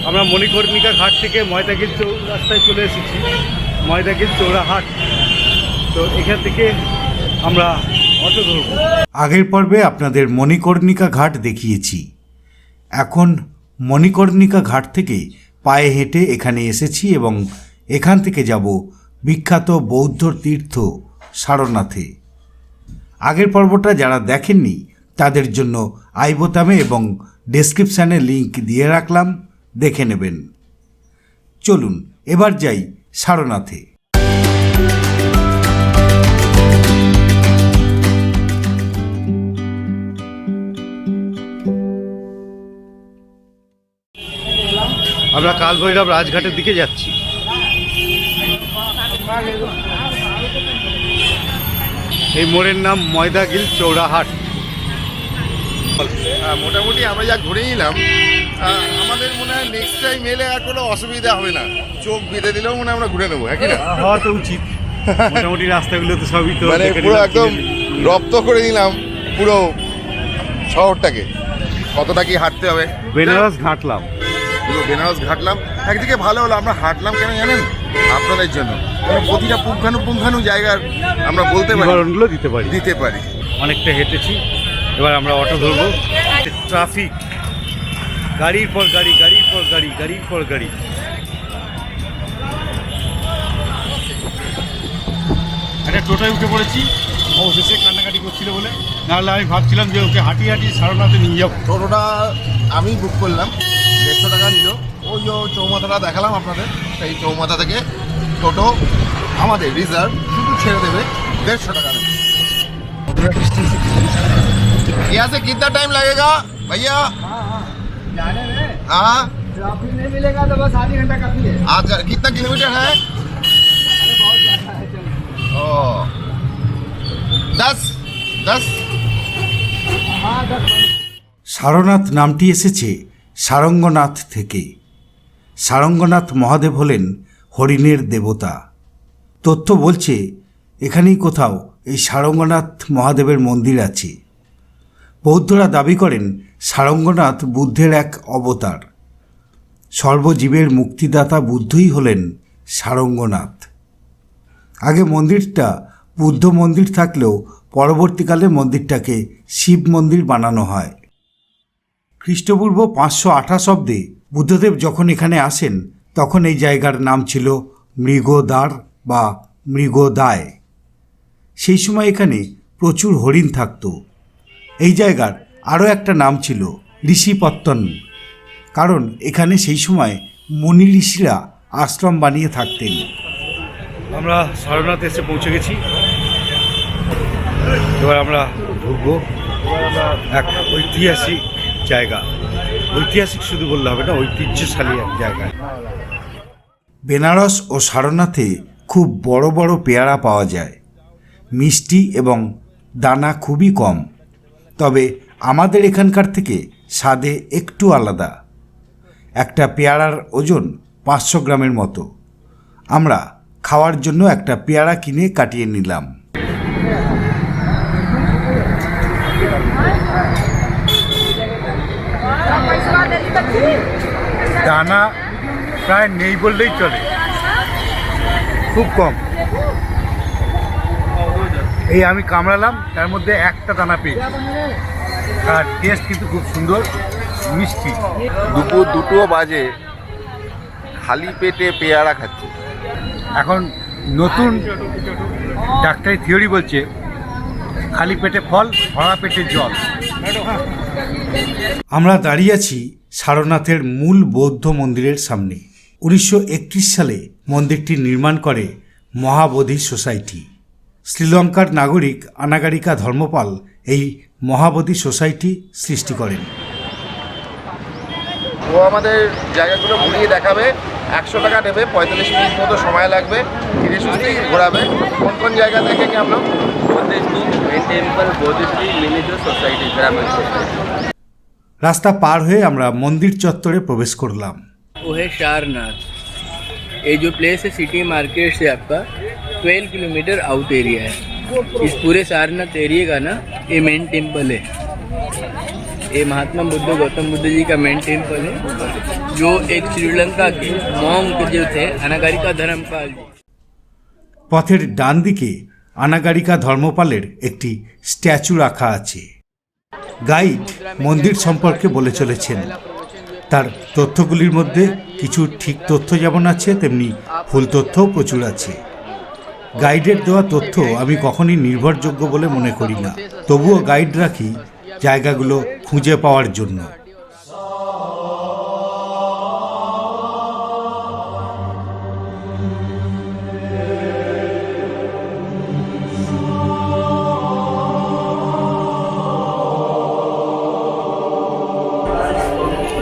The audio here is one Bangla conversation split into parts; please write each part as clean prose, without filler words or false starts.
আমরা মণিকর্ণিকা ঘাট থেকে ময়দাগিল রাস্তায় চলে এসেছি, ময়দাগিল চৌরাহাট। তো এখান থেকে আমরা অটো ধরব। আগের পর্বে আপনাদের মণিকর্ণিকা ঘাট দেখিয়েছি, এখন মণিকর্ণিকা ঘাট থেকে পায়ে হেঁটে এখানে এসেছি এবং এখান থেকে যাব বিখ্যাত বৌদ্ধ তীর্থ সারনাথে। আগের পর্বটা যারা দেখেননি তাদের জন্য আই বোতামে এবং ডেসক্রিপশানে লিংক দিয়ে রাখলাম, দেখে নেবেন। চলুন এবার যাই সারনাথে। আমরা কালভৈরব রাজঘাটের দিকে যাচ্ছি। এই মোড়ের নাম ময়দাগিল চৌরাহাট। মোটামুটি আমরা যা ঘুরে নিলাম, আমাদের মনে হয় নেক্সট টাইম এলে আর কোনো অসুবিধা হবে না। চোখ বেঁধে দিলেও মনে হয় আমরা ঘুরে নেবো, হ্যাঁ কি না? হওয়া তো উচিত। মোটামুটি রাস্তাগুলো তো সবই তো মানে পুরো একদম রপ্ত করে নিলাম পুরো শহরটাকে। কতটা কি হাঁটতে হবে, বেনারস ঘাটলাম, পুরো বেনারস ঘাটলাম। একদিকে ভালো হলো, আমরা হাঁটলাম কেন জানেন? আপনাদের জন্য প্রতিটা পুঙ্খানু জায়গার আমরা বলতে পারি, বিবরণগুলো দিতে পারি। পারি। অনেকটা হেঁটেছি, এবার আমরা অটো ধরবো। ট্রাফিক, গাড়ির পর গাড়ি, গাড়ির পর গাড়ি, গাড়ির পর গাড়ি। একটা টোটোয় উঠে পড়েছি, অবশেষে কান্নাকাটি করছিল বলে, নাহলে আমি ভাবছিলাম যে ওকে হাঁটিয়ে হাঁটিয়ে সারনাথে নিয়ে যাবো। টোটোটা আমি বুক করলাম, 150 টাকা নিল। ওই যে চৌমাথাটা দেখালাম আপনাদের, সেই চৌমাথা থেকে টোটো আমাদের রিজার্ভ শুধু ছেড়ে দেবে 150 টাকা নেবে। यहाँ से कितना टाइम लगेगा भैया? जाने में हाँ, ट्रैफिक नहीं मिलेगा तो बस आधी घंटा काफी है। आज कितना किलोमीटर है? अरे बहुत ज्यादा है, चलो। ओ 10 हाँ 10 मिनट। সারনাথ নামটি এসেছে সারঙ্গনাথ থেকে। সারঙ্গনাথ মহাদেব হলেন হরিণের দেবতা। তথ্য বলছে এখানেই কোথাও এই সারঙ্গনাথ মহাদেবের মন্দির আছে। বৌদ্ধরা দাবি করেন সারঙ্গনাথ বুদ্ধের এক অবতার। সর্বজীবের মুক্তিদাতা বুদ্ধই হলেন সারঙ্গনাথ। আগে মন্দিরটা বুদ্ধ মন্দির থাকলেও পরবর্তীকালে মন্দিরটাকে শিব মন্দির বানানো হয়। খ্রিস্টপূর্ব 528 অব্দে বুদ্ধদেব যখন এখানে আসেন তখন এই জায়গার নাম ছিল মৃগদ্বার বা মৃগদায়। সেই সময় এখানে প্রচুর হরিণ থাকত। এই জায়গার আরও একটা নাম ছিল ঋষিপত্তন, কারণ এখানে সেই সময় মুনি ঋষিরা আশ্রম বানিয়ে থাকতেন। আমরা সারনাথ এসে পৌঁছে গেছি, এবার আমরা ঢুকবো এক ঐতিহাসিক জায়গা। ঐতিহাসিক শুধু বললে হবে না, ঐতিহ্যশালী এক জায়গায়। বেনারস ও সারনাথে খুব বড় বড় পেয়ারা পাওয়া যায়, মিষ্টি এবং দানা খুবই কম। তবে আমাদের এখানকার থেকে স্বাদে একটু আলাদা। একটা পেয়ারার ওজন 500 গ্রামের মতো। আমরা খাওয়ার জন্য একটা পেয়ারা কিনে কাটিয়ে নিলাম। দানা প্রায় নেই বললেই চলে, খুব কম। এই আমি কামড়ালাম, তার মধ্যে একটা দানা পেয়েছি। আর টেস্ট কিন্তু খুব সুন্দর, মিষ্টি। দুপুর 2টো বাজে, খালি পেটে পেয়ারা খাচ্ছি। এখন নতুন ডাক্তারি থিওরি বলছে খালি পেটে ফল, ভরা পেটে জল। আমরা দাঁড়িয়ে আছি সারনাথের মূল বৌদ্ধ মন্দিরের সামনে। 1931 সালে মন্দিরটি নির্মাণ করে মহাবোধি সোসাইটি। শ্রীলঙ্কার নাগরিক আনাগারিকা ধর্মপাল এই মহাবোধি সোসাইটি সৃষ্টি করেন। ও আমাদের জায়গাগুলো ঘুরিয়ে দেখাবে, 100 টাকা নেবে, 45 মিনিট মতো সময় লাগবে, ধীরে সুস্থে ঘোরাবে। কোন কোন জায়গা দেখে কি আমরা রাস্তা পার হয়ে আমরা মন্দির চত্বরে প্রবেশ করলাম। वो है सारनाथ। ये जो प्लेस है सिटी मार्केट से आपका 12 किलोमीटर आउट एरिया है। इस पूरे सारनाथ एरिया का ना ये मेन टेम्पल है। ये महात्मा बुद्ध गौतम बुद्ध जी का मेन टेम्पल है, जो एक श्रीलंका के मॉन्क जो थे अनागारिका धर्मपाल जी। পথের ডান দিকে আনাগারিকা ধর্মপালের একটি স্ট্যাচু রাখা আছে। গাইড মন্দির সম্পর্কে বলে চলেছেন। তার তথ্যগুলির মধ্যে কিছু ঠিক তথ্য যেমন আছে, তেমনি ভুল তথ্যও প্রচুর আছে। গাইডের দেওয়া তথ্য আমি কখনই নির্ভরযোগ্য বলে মনে করি না, তবুও গাইড রাখি জায়গাগুলো খুঁজে পাওয়ার জন্য।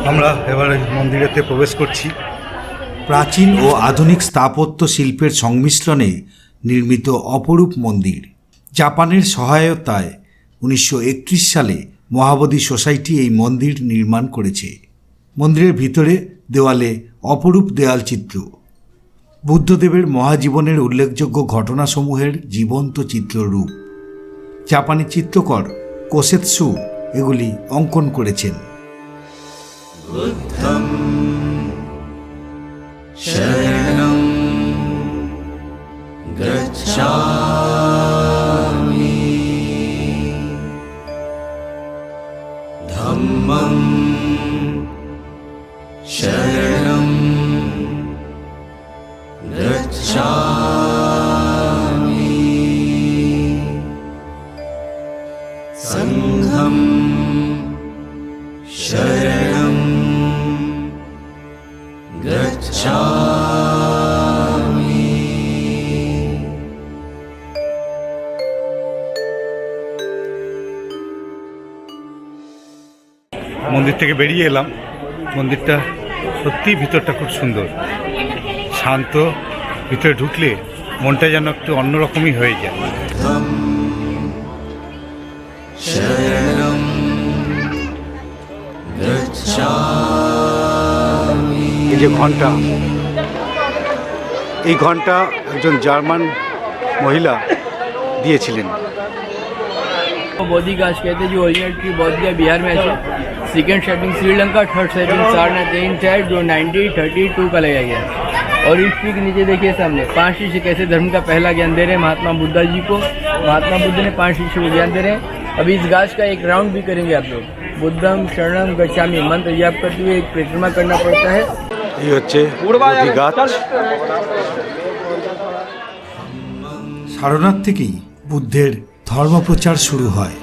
আমরা এবারে মন্দিরেতে প্রবেশ করছি। প্রাচীন ও আধুনিক স্থাপত্য শিল্পের সংমিশ্রণে নির্মিত অপরূপ মন্দির। জাপানের সহায়তায় 1931 সালে মহাবোধি সোসাইটি এই মন্দির নির্মাণ করেছে। মন্দিরের ভিতরে দেওয়ালে অপরূপ দেয়ালচিত্র, বুদ্ধদেবের মহাজীবনের উল্লেখযোগ্য ঘটনাসমূহের জীবন্ত চিত্ররূপ। জাপানি চিত্রকর কোসেৎসু এগুলি অঙ্কন করেছেন। বুদ্ধং শরণং গচ্ছামি ধম্মং শরণং গচ্ছামি সংঘং শরণং গচ্ছামি। মন্দির থেকে বেরিয়ে এলাম। মন্দিরটা সত্যি ভিতরটা খুব সুন্দর, শান্ত। ভিতরে ঢুকলে মনটা যেন একটু অন্যরকমই হয়ে যায়। শরণং গচ্ছামি। এই যে ঘন্টা, এই ঘন্টা একজন জার্মান মহিলা দিয়েছিলেন। बोधि घास कहते हैं, जो ओरिजिनल ट्री बोधगया बिहार में है। Second sitting Sri Lanka, third sitting Sarnath in charge, जो 1932 का लगाया गया। और इस ट्री के नीचे देखिए सामने 5 शिष्य कैसे धर्म का पहला ज्ञान दे रहे हैं महात्मा बुद्धा जी को। महात्मा बुद्ध ने 5 शिष्य को ज्ञान दे रहे हैं। अभी इस घास का एक राउंड भी करेंगे आप लोग। बुद्धम शरणम गच्छामि मंत्र जाप करते हुए एक परिक्रमा करना पड़ता है। এই হচ্ছে বোধি গাছ। সারনাথ থেকেই বুদ্ধের ধর্মপ্রচার শুরু হয়।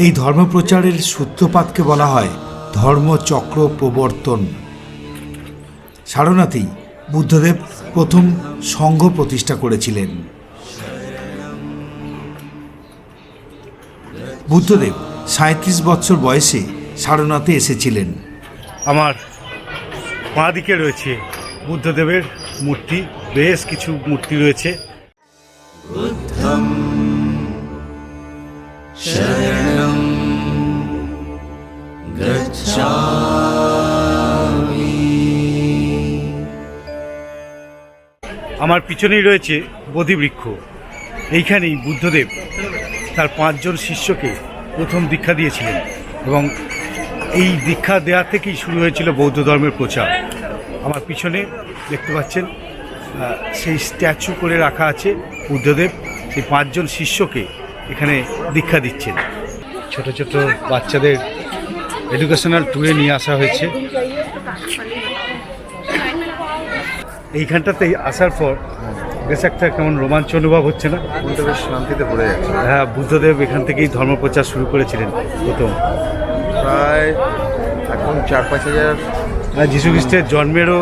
এই ধর্মপ্রচারের সূত্রপাতকে বলা হয় ধর্মচক্র প্রবর্তন। সারনাথেই বুদ্ধদেব প্রথম সংঘ প্রতিষ্ঠা করেছিলেন। বুদ্ধদেব 37 বছর বয়সে সারনাথে এসেছিলেন। আমার বাঁ দিকে রয়েছে বুদ্ধদেবের মূর্তি, বেশ কিছু মূর্তি রয়েছে। বুদ্ধং শরণং গচ্ছামি। আমার পিছনেই রয়েছে বোধিবৃক্ষ। এইখানেই বুদ্ধদেব তার 5 জন শিষ্যকে প্রথম দীক্ষা দিয়েছিলেন এবং এই দীক্ষা দেওয়া থেকেই শুরু হয়েছিল বৌদ্ধ ধর্মের প্রচার। আমার পিছনে দেখতে পাচ্ছেন সেই স্ট্যাচু করে রাখা আছে। বুদ্ধদেব সেই 5 জন শিষ্যকে এখানে দীক্ষা দিচ্ছেন। ছোট ছোট বাচ্চাদের এডুকেশনাল ট্যুরে নিয়ে আসা হয়েছে। এইখানটাতে আসার পর বেশ একটা কেমন রোমাঞ্চ অনুভব হচ্ছে না? মনটা বেশ শান্তিতে পড়ে যাচ্ছে। হ্যাঁ, বুদ্ধদেব এখান থেকেই ধর্মপ্রচার শুরু করেছিলেন প্রথম। প্রায় এখন 4-5 হাজার, যীশু খ্রিস্টের জন্মেরও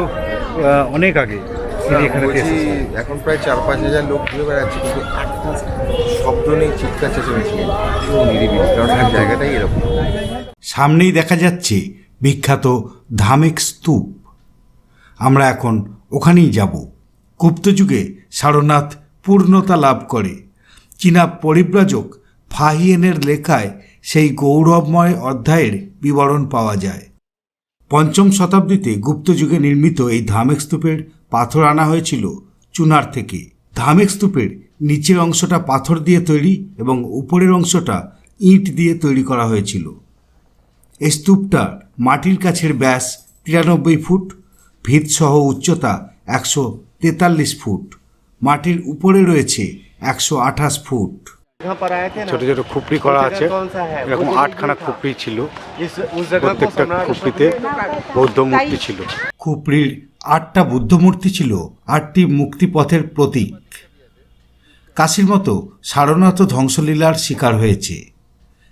অনেক আগে তিনি এখানে বলছি, এসেছেন। এখন প্রায় 4-5 হাজার লোক ঘুরে বেড়াচ্ছে, কিন্তু একটা শব্দ নেই, চিৎকার চেঁচামেচি নেই, পুরো নিরিবিলি, কারণ এই জায়গাটাই এরকম। সামনেই দেখা যাচ্ছে বিখ্যাত ধামেক স্তূপ। আমরা এখন ওখানেই যাব। গুপ্তযুগে সারনাথ পূর্ণতা লাভ করে। চীনা পরিব্রাজক ফাহিয়েনের লেখায় সেই গৌরবময় অধ্যায়ের বিবরণ পাওয়া যায়। 5ম শতাব্দীতে গুপ্তযুগে নির্মিত এই ধামেক স্তূপের পাথর আনা হয়েছিল চুনার থেকে। ধামেক স্তূপের নিচের অংশটা পাথর দিয়ে তৈরি এবং উপরের অংশটা ইট দিয়ে তৈরি করা হয়েছিল। এই স্তূপটা মাটির কাছের ব্যাস 93 ফুট, ভিতসহ উচ্চতা 143 ফুট, মাটির উপরে রয়েছে 128 ফুট। ছোট ছোট খুপড়ি করা আছে, এরকম 8খানা খুপড়ি ছিল, প্রত্যেকটা খুপড়িতে বৌদ্ধ মূর্তি ছিল। খুপড়ির 8টা বুদ্ধ মূর্তি ছিল 8টি মুক্তিপথের প্রতীক। কাশীর মতো সারনাথও ধ্বংসলীলার শিকার হয়েছে।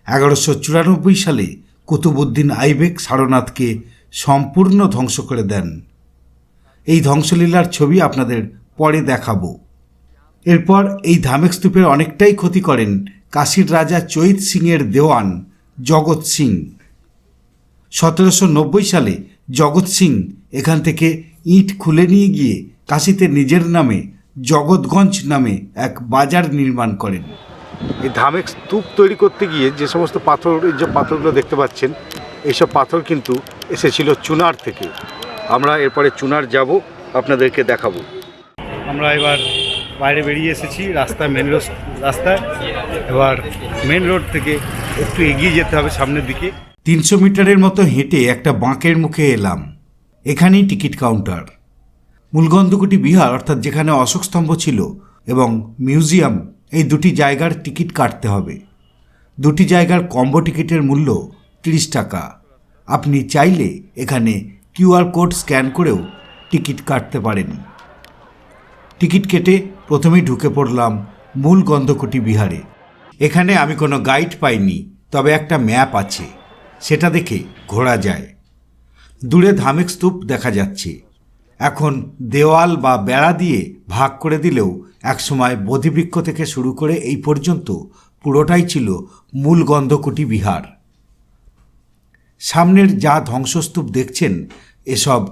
1194 সালে কুতুবউদ্দিন আইবেক সারনাথকে সম্পূর্ণ ধ্বংস করে দেন। এই ধ্বংসলীলার ছবি আপনাদের পরে দেখাবো। এরপর এই ধামেক স্তূপের অনেকটাই ক্ষতি করেন কাশীর রাজা চৈত সিংয়ের দেওয়ান জগৎ সিং। 1790 সালে জগৎ সিং এখান থেকে ইট খুলে নিয়ে গিয়ে কাশীতে নিজের নামে জগৎগঞ্জ নামে এক বাজার নির্মাণ করেন। এই ধামেক স্তূপ তৈরি করতে গিয়ে যে সমস্ত পাথর, এই যে পাথরগুলো দেখতে পাচ্ছেন, এইসব পাথর কিন্তু এসেছিল চুনার থেকে। আমরা এরপরে চুনার যাব, আপনাদেরকে দেখাবো। আমরা এবার বাইরে বেরিয়ে এসেছি রাস্তায়, মেন রোড রাস্তায়। এবার মেন রোড থেকে একটু এগিয়ে যেতে হবে সামনের দিকে। 300 মিটারের মতো হেঁটে একটা বাঁকের মুখে এলাম। এখানেই টিকিট কাউন্টার। মূলগন্ধকুটি বিহার অর্থাৎ যেখানে অশোক স্তম্ভ ছিল এবং মিউজিয়াম, এই দুটি জায়গার টিকিট কাটতে হবে। দুটি জায়গার কম্বো টিকিটের মূল্য 30 টাকা। আপনি চাইলে এখানে QR কোড স্ক্যান করেও টিকিট কাটতে পারেন। টিকিট কেটে প্রথমেই ঢুকে পড়লাম মূল গন্ধকুটি বিহারে। এখানে আমি কোনো গাইড পাইনি, তবে একটা ম্যাপ আছে, সেটা দেখে ঘোরা যায়। দূরে ধামেক স্তূপ দেখা যাচ্ছে। এখন দেওয়াল বা বেড়া দিয়ে ভাগ করে দিলেও একসময় বোধিবৃক্ষ থেকে শুরু করে এই পর্যন্ত পুরোটাই ছিল মূল গন্ধকুটি বিহার। সামনের যা ধ্বংসস্তূপ দেখছেন, এসব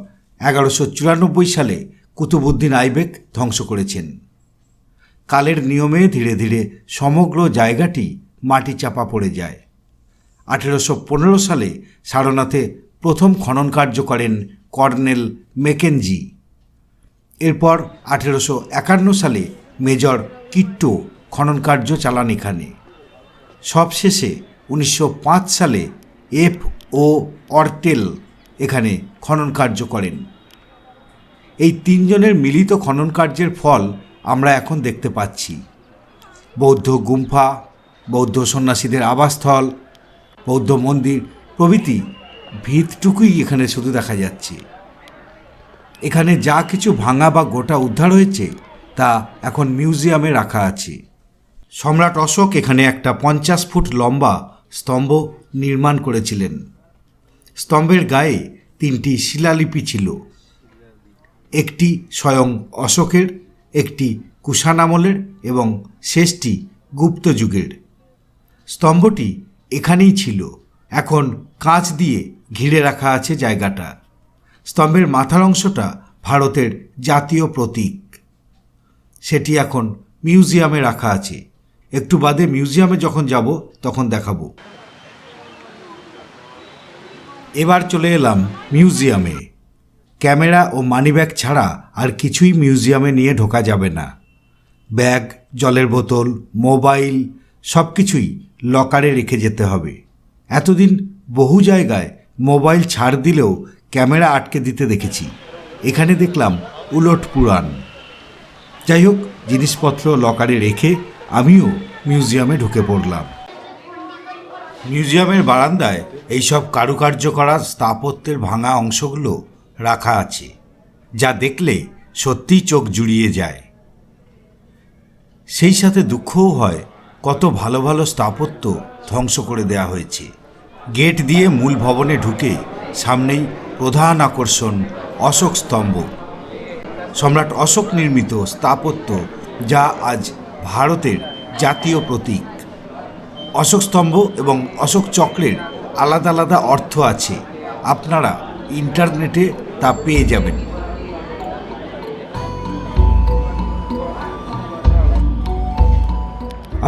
1194 সালে কুতুবউদ্দিন আইবেক ধ্বংস করেছেন। কালের নিয়মে ধীরে ধীরে সমগ্র জায়গাটি মাটি চাপা পড়ে যায়। 1815 সালে সারনাথে প্রথম খনন কার্য করেন কর্নেল ম্যাকেঞ্জি। এরপর 1851 সালে মেজর কিট্টো খনন কার্য চালান এখানে। সবশেষে 1905 সালে F.O. অর্টেল এখানে খনন কার্য করেন। এই তিনজনের মিলিত খনন কার্যের ফল আমরা এখন দেখতে পাচ্ছি। বৌদ্ধ গুম্ফা, বৌদ্ধ সন্ন্যাসীদের আবাসস্থল, বৌদ্ধ মন্দির প্রভৃতি ভিতটুকুই এখানে শুধু দেখা যাচ্ছে। এখানে যা কিছু ভাঙা বা গোটা উদ্ধার হয়েছে তা এখন মিউজিয়ামে রাখা আছে। সম্রাট অশোক এখানে একটা 50 ফুট লম্বা স্তম্ভ নির্মাণ করেছিলেন। স্তম্ভের গায়ে 3টি শিলালিপি ছিল, একটি স্বয়ং অশোকের, একটি কুষাণ আমলের এবং শেষটি গুপ্ত যুগের। স্তম্ভটি এখানেই ছিল, এখন কাঁচ দিয়ে ঘিরে রাখা আছে জায়গাটা। স্তম্ভের মাথার অংশটা ভারতের জাতীয় প্রতীক, সেটি এখন মিউজিয়ামে রাখা আছে। একটু বাদে মিউজিয়ামে যখন যাব তখন দেখাবো। এবার চলে এলাম মিউজিয়ামে। ক্যামেরা ও মানিব্যাগ ছাড়া আর কিছুই মিউজিয়ামে নিয়ে ঢোকা যাবে না। ব্যাগ, জলের বোতল, মোবাইল সব কিছুই লকারে রেখে যেতে হবে। এতদিন বহু জায়গায় মোবাইল ছাড় দিলেও ক্যামেরা আটকে দিতে দেখেছি, এখানে দেখলাম উলট পুরাণ। যাই হোক, জিনিসপত্র লকারে রেখে আমিও মিউজিয়ামে ঢুকে পড়লাম। মিউজিয়ামের বারান্দায় এইসব কারুকার্য করা স্থাপত্যের ভাঙা অংশগুলো রাখা আছে, যা দেখলে সত্যিই চোখ জুড়িয়ে যায়। সেই সাথে দুঃখও হয়, কত ভালো ভালো স্থাপত্য ধ্বংস করে দেয়া হয়েছে। গেট দিয়ে মূল ভবনে ঢুকে সামনেই প্রধান আকর্ষণ অশোক স্তম্ভ, সম্রাট অশোক নির্মিত স্থাপত্য, যা আজ ভারতের জাতীয় প্রতীক। অশোক স্তম্ভ এবং অশোক চক্রের আলাদা আলাদা অর্থ আছে, আপনারা ইন্টারনেটে তা পেয়ে যাবেন।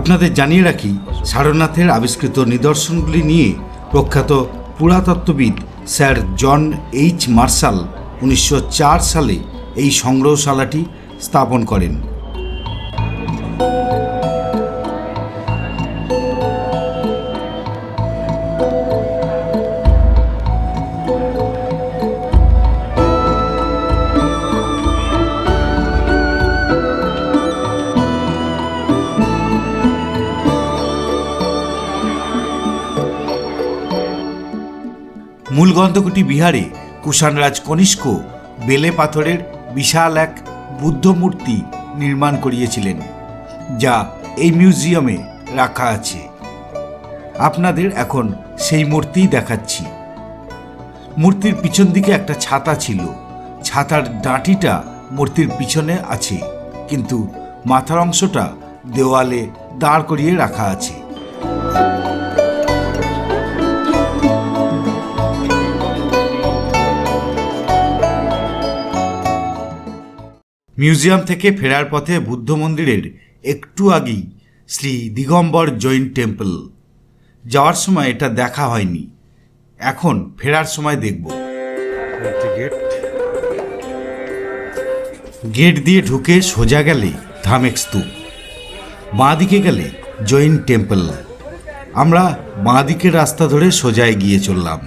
আপনাদের জানিয়ে রাখি, সারনাথের আবিষ্কৃত নিদর্শনগুলি নিয়ে প্রখ্যাত পুরাতত্ত্ববিদ স্যার জন এইচ মার্শাল 1904 সালে এই সংগ্রহশালাটি স্থাপন করেন। নীলগন্ধকুটি বিহারে কুষাণরাজ কনিষ্ক বেলে পাথরের বিশাল এক বুদ্ধ মূর্তি নির্মাণ করিয়েছিলেন, যা এই মিউজিয়ামে রাখা আছে। আপনাদের এখন সেই মূর্তি দেখাচ্ছি। মূর্তির পিছন দিকে একটা ছাতা ছিল। ছাতার ডাঁটিটা মূর্তির পিছনে আছে, কিন্তু মাথার অংশটা দেওয়ালে দাঁড় করিয়ে রাখা আছে। মিউজিয়াম থেকে ফেরার পথে বুদ্ধ মন্দিরের একটু আগেই শ্রী দিগম্বর জৈন টেম্পল। যাওয়ার সময় এটা দেখা হয়নি, এখন ফেরার সময় দেখব। গেট দিয়ে ঢুকে সোজা গেলে ধামেক স্তূপ, বাঁ দিকে গেলে জৈন টেম্পল। আমরা বাঁ দিকের রাস্তা ধরে সোজা এগিয়ে চললাম।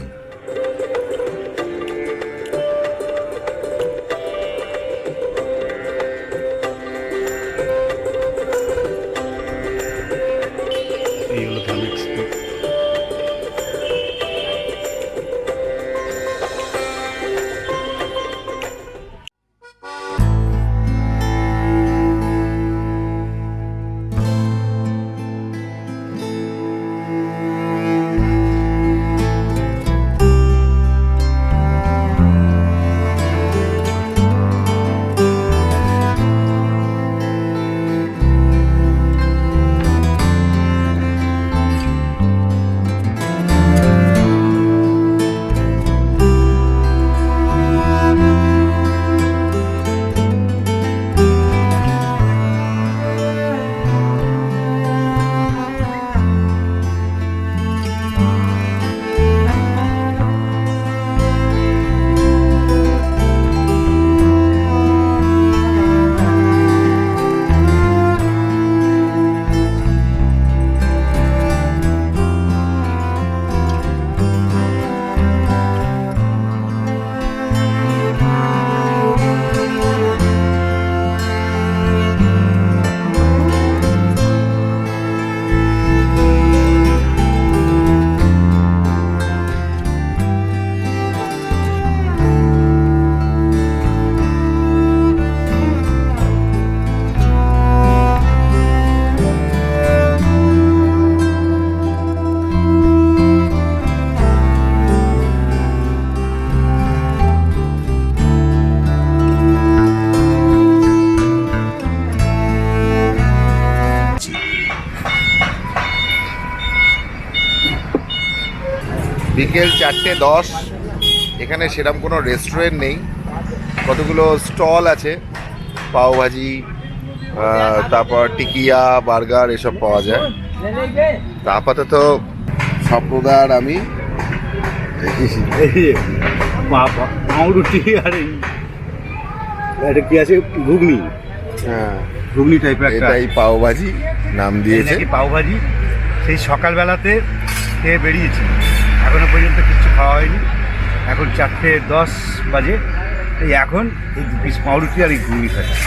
এই হলো ধামেক স্তূপ। বিকেল 4:10। এখানে সেরকম কোনো রেস্টুরেন্ট নেই, কতগুলো স্টল আছে, পাওভাজি, তারপর টিকিয়া, বার্গার এসব পাওয়া যায়। তা আপাতত স্বপ্নদার আমি পাউরুটি আর এটা কি আছে, ঘুগনি, হ্যাঁ ঘুগনি টাইপের একটা, এটাই পাওভাজি নাম দিয়েছে। নাকি পাওভাজি। সেই সকালবেলাতে খেয়ে বেরিয়েছি, এখনো পর্যন্ত কিচ্ছু খাওয়া হয়নি। এখন 4:10 বাজে। এই এখন এই 2 পিস পাউরুটি আর এই ঘুগনি খাচ্ছি।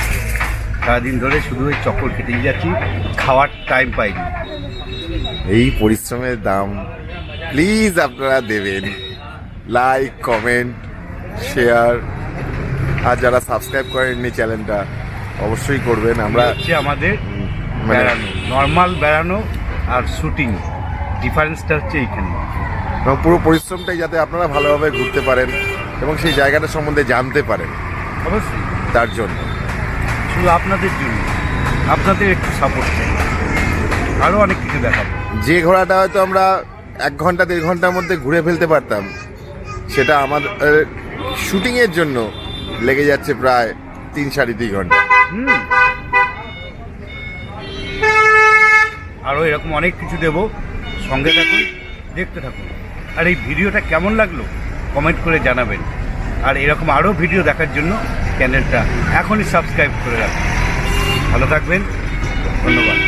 সারাদিন ধরে শুধু ওই চক্কর কেটেই যাচ্ছি, খাওয়ার টাইম পাইনি। এই পরিশ্রমের দাম প্লিজ আপনারা দেবেন। লাইক, কমেন্ট, শেয়ার, আর যারা সাবস্ক্রাইব করেননি চ্যানেলটা অবশ্যই করবেন। আমরা হচ্ছে আমাদের মানে বেড়ানো, নর্মাল বেড়ানো আর শুটিং, ডিফারেন্সটা হচ্ছে এইখানে। এবং পুরো পরিশ্রমটাই যাতে আপনারা ভালোভাবে ঘুরতে পারেন এবং সেই জায়গাটা সম্বন্ধে জানতে পারেন, অবশ্যই তার জন্য। শুধু আপনাদের জন্য, আপনাদের একটু সাপোর্ট চাই, আরও অনেক কিছু দেখাবো। যে ঘোড়াটা হয়তো আমরা 1 ঘন্টা 1.5 ঘন্টার মধ্যে ঘুরে ফেলতে পারতাম, সেটা আমাদের শুটিংয়ের জন্য লেগে যাচ্ছে প্রায় 3-3.5 ঘন্টা। আরও এরকম অনেক কিছু দেবো, সঙ্গে থাকুন, দেখতে থাকুন। আর এই ভিডিওটা কেমন লাগলো কমেন্ট করে জানাবেন। আর এরকম আরও ভিডিও দেখার জন্য চ্যানেলটা এখনই সাবস্ক্রাইব করে রাখুন। ভালো থাকবেন, ধন্যবাদ।